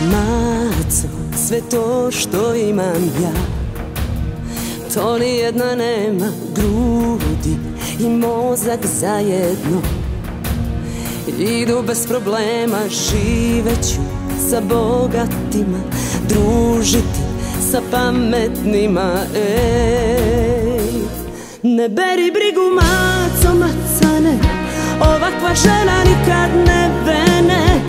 Maco, sve to što imam ja, to nijedna nema, grudi i mozak zajedno idu bez problema, živeću sa bogatima, družiti sa pametnima, Ne beri brigu, maco, macane, ovakva žena nikad ne vene.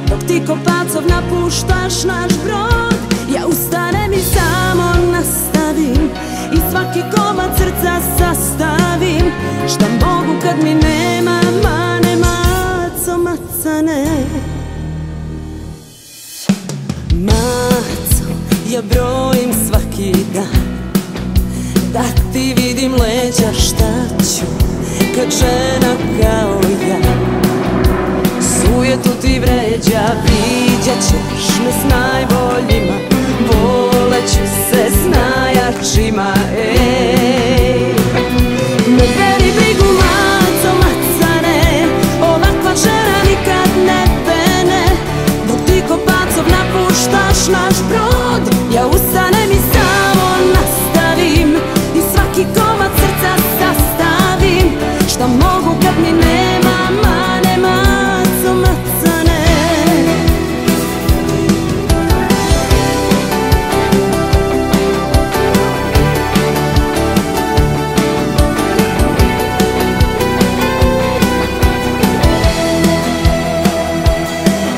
Dok ti ko pacov napuštaš naš brod, ja ustanem i samo nastavim i svaki komad srca sastavim. Šta mogu kad mi nema mane, maco, macane. Maco, ja brojim svaki dan da ti vidim leđa, šta ću kad žena kao ja sujetu ti vređa. Viđat ćeš me s najboljima, voleću se s najjačima, Ne beri brigu, maco, macane, ovakva žena nikad ne vene. Dok ti ko pacov napuštaš naš brod, ja ustanem i samo nastavim i svaki komad srca sastavim. Šta mogu kad mi nema mane, maco, macane.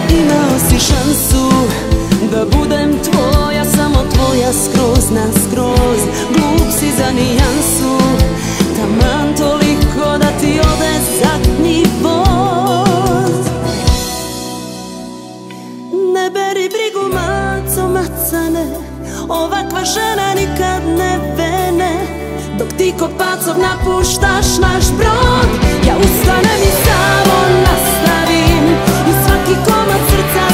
Imao si šansu da budem tvoja, samo tvoja, skroz na skroz. Glup si za nijansu, taman toliko da ti ode zadnji voz. Ne beri brigu, maco, macane, ovakva žena nikad ne vene. Dok ti ko pacov napuštaš naš brod, ja ustanem i samo nastavim i svaki komad srca